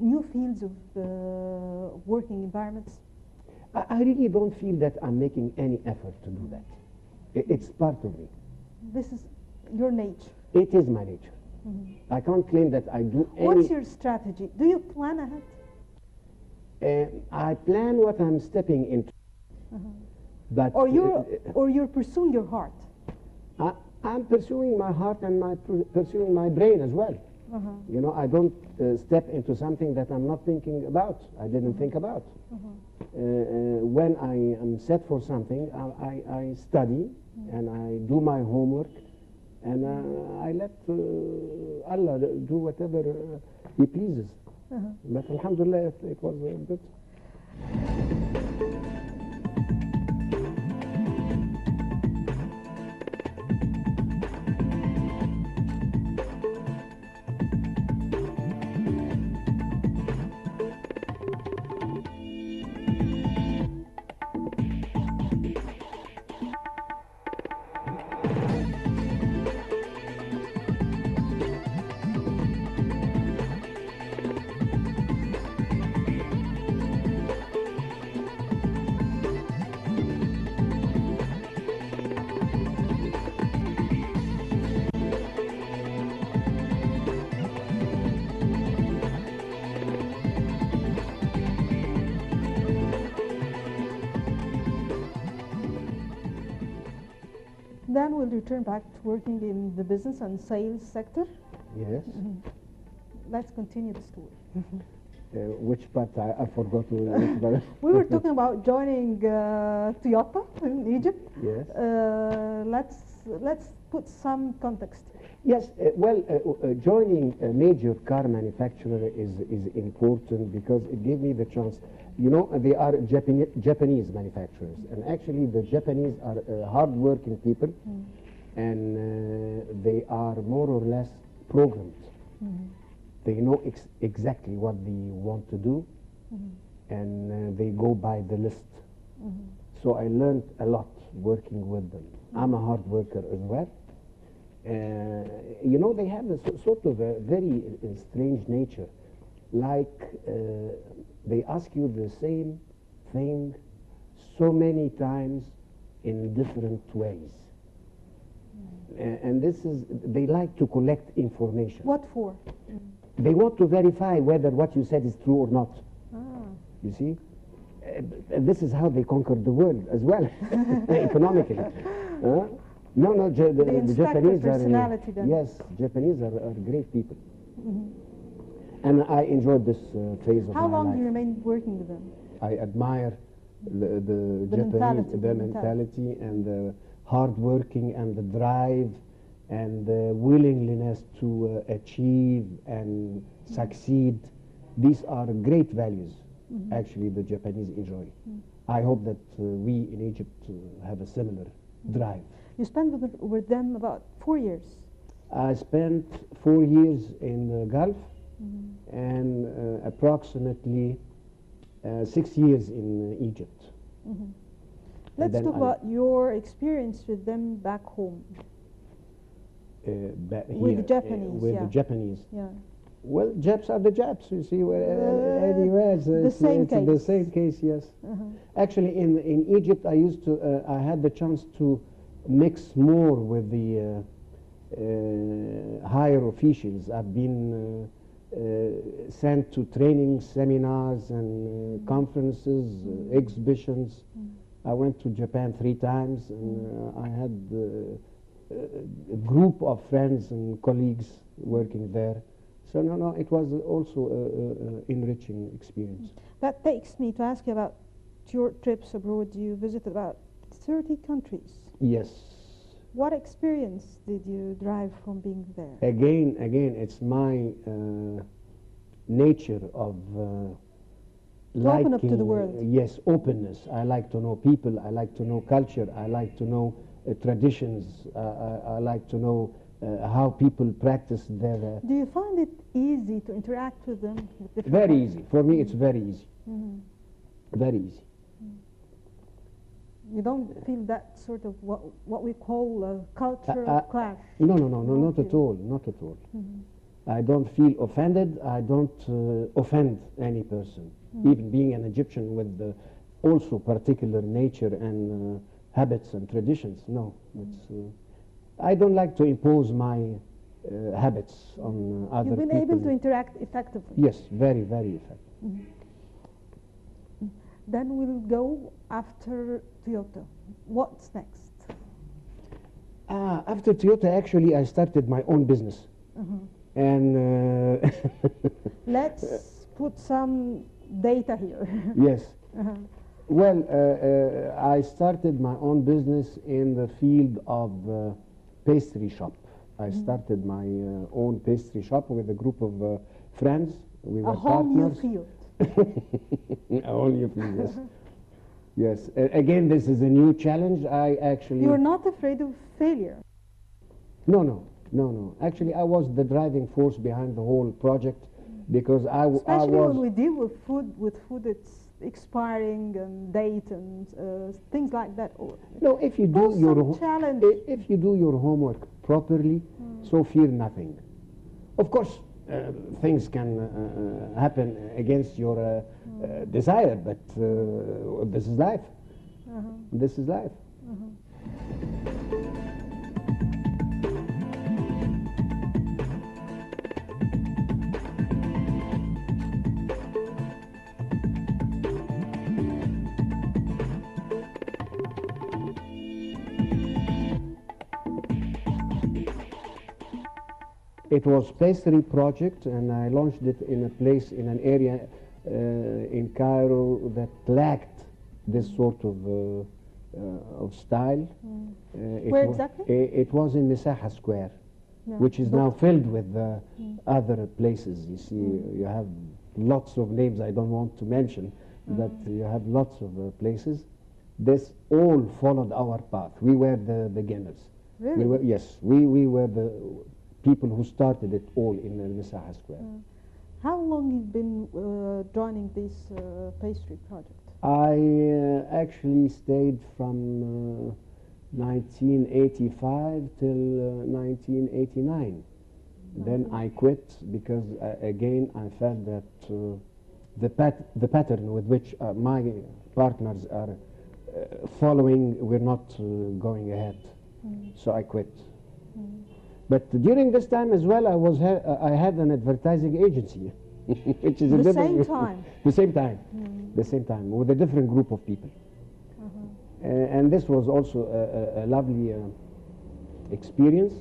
new fields of working environments? I really don't feel that I'm making any effort to do that. It's part of me. This is your nature. It is my nature. I can't claim that I do any... What's your strategy? Do you plan ahead? I plan what I'm stepping into. But or you're pursuing your heart? I'm pursuing my heart and pursuing my brain as well. You know, I don't step into something that I'm not thinking about. I didn't think about. When I am set for something, I study and I do my homework, and I let Allah do whatever He pleases. But Alhamdulillah, it was good. Then we'll return back to working in the business and sales sector. Yes. Let's continue the story. Which part? I forgot to... We were talking about joining Toyota in Egypt. Yes. Let's put some context. Yes, joining a major car manufacturer is important because it gave me the chance. You know, they are Japanese manufacturers, and actually the Japanese are hard-working people, and they are more or less programmed. They know exactly what they want to do, and they go by the list. So I learned a lot working with them. I'm a hard worker as well. You know, they have a sort of a very strange nature. Like they ask you the same thing so many times in different ways. And this is, they like to collect information. What for? They want to verify whether what you said is true or not. You see? This is how they conquered the world as well, economically. No, the Japanese are, yes, Japanese are great people. And I enjoyed this phase of my life. How long do you remain working with them? I admire the Japanese, the mentality and the hard working and the drive and the willingness to achieve and succeed. These are great values, actually, the Japanese enjoy. I hope that we in Egypt have a similar drive. You spent with them about 4 years. I spent 4 years in the Gulf and approximately 6 years in Egypt. Let's talk about your experience with them back home. With the Japanese, with the Japanese. Yeah. Well, Japs are the Japs, you see, anywhere. The same case. The same case, yes. Actually, in Egypt, I had the chance to mix more with the higher officials. I've been sent to training seminars and conferences, exhibitions. I went to Japan 3 times, and I had a group of friends and colleagues working there. So no, it was also an enriching experience. That takes me to ask you about your trips abroad. You visited about 30 countries. Yes. What experience did you derive from being there? Again, it's my nature of liking, open up to the world. Yes, openness. I like to know people. I like to know culture. I like to know traditions. I like to know how people practice their... Do you find it easy to interact with them? Very easy. For me, it's very easy. Very easy. You don't feel that sort of what we call a cultural clash? No, not at all. Not at all. I don't feel offended. I don't offend any person, even being an Egyptian with also particular nature and habits and traditions. No, it's, I don't like to impose my habits on other people. You've been able to interact effectively. Yes, very, very effective. Then we'll go after Toyota. What's next? After Toyota, actually, I started my own business. And let's put some data here. Yes. Well, I started my own business in the field of pastry shop. I started my own pastry shop with a group of friends. We were A whole new partners. field. A whole new field, yes. Yes. Again, this is a new challenge. I actually... You're not afraid of failure? No, no, no, no. Actually, I was the driving force behind the whole project because Especially was... when we deal with food it's expiring and date and things like that. No, if you do if you do your homework properly, so fear nothing. Of course, things can happen against your desire, but this is life. This is life. It was pastry project, and I launched it in a place, in an area in Cairo that lacked this sort of style. Where exactly? It was in Misaha Square, which is now filled with other places. You see, you have lots of names I don't want to mention, but you have lots of places. This all followed our path. We were the beginners. Really? Yes, we were the people who started it all in Misaha Square. How long you've been joining this pastry project? I actually stayed from 1985 till 1989. Then I quit because again I felt that the pattern with which my partners are following, we're not going ahead. So I quit. But during this time as well, I had an advertising agency, which is the same time. The same time, the same time, with a different group of people. And this was also a lovely experience.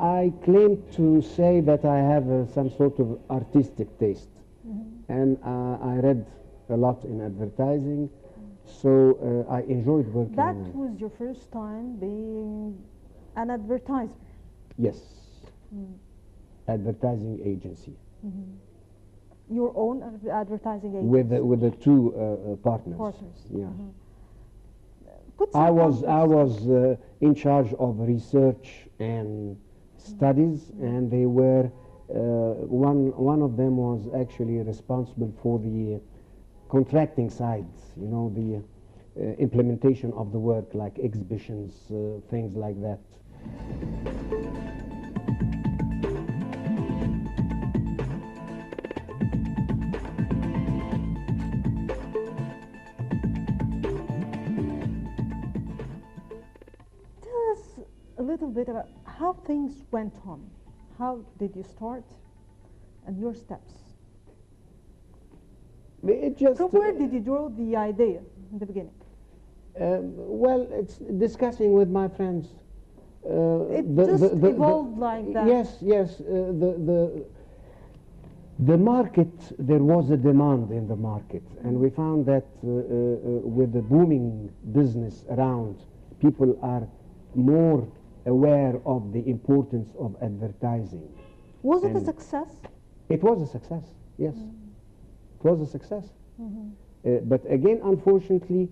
I claim to say that I have some sort of artistic taste, and I read a lot in advertising, so I enjoyed working. That was your first time being an advertiser? Yes. Advertising agency. Your own advertising agency? With the two partners. Yeah. I was in charge of research and studies, and they were one of them was actually responsible for the contracting sides. You know, the implementation of the work, like exhibitions, things like that. Tell us a little bit about how things went on. How did you start and your steps? From where did you draw the idea in the beginning? Well, it's discussing with my friends. It just evolved like that. Yes, yes. The market, there was a demand in the market, and we found that with the booming business around, people are more aware of the importance of advertising. Was it a success? It was a success, yes. It was a success. But again, unfortunately,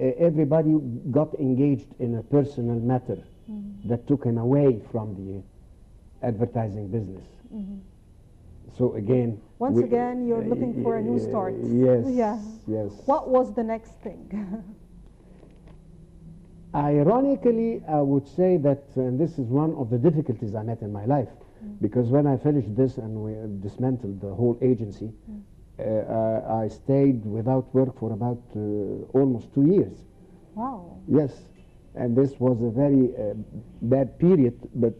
everybody got engaged in a personal matter that took him away from the advertising business. So again... Once again, you're looking for a new start. Yes, yeah. Yes. What was the next thing? Ironically, I would say that, and this is one of the difficulties I met in my life, Because when I finished this and we dismantled the whole agency, I stayed without work for about almost 2 years. Wow. Yes, and this was a very bad period, but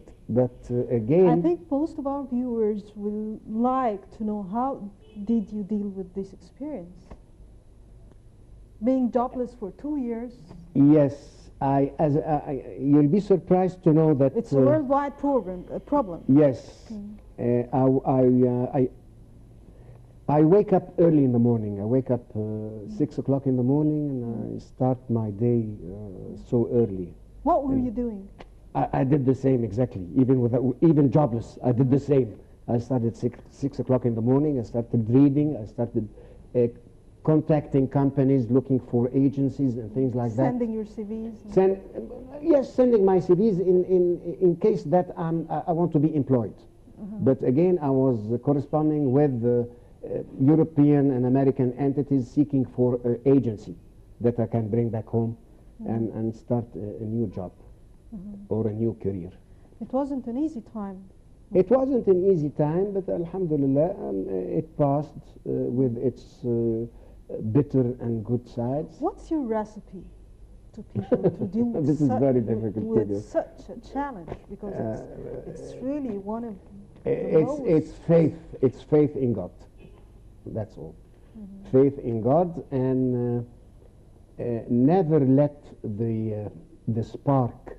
again... I think most of our viewers will like to know, how did you deal with this experience? Being jobless for 2 years? Yes, you'll be surprised to know that... It's a worldwide problem. Yes. I wake up early in the morning. I wake up 6 o'clock in the morning, and I start my day so early. What were you doing? I did the same, exactly. Even jobless, I did the same. I started 6 o'clock in the morning. I started reading. I started contacting companies, looking for agencies and things like that. Sending your CVs? Yes, sending my CVs in case that I want to be employed. But again, I was corresponding with the European and American entities seeking for an agency that I can bring back home and start a new job or a new career. It wasn't an easy time. It wasn't an easy time, but alhamdulillah, it passed with its bitter and good sides. What's your recipe to people to deal with, this is very difficult with such a challenge? Because it's really one of it's faith in God. That's all. Faith in God, and never let the spark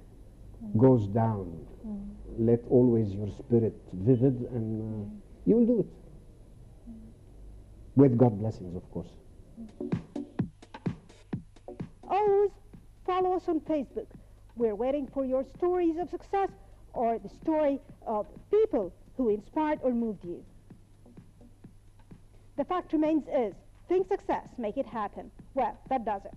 goes down. Let always your spirit vivid, and you will do it. With God blessings, of course. Always follow us on Facebook. We're waiting for your stories of success or the story of people who inspired or moved you. The fact remains is, think success, make it happen. Well, that does it.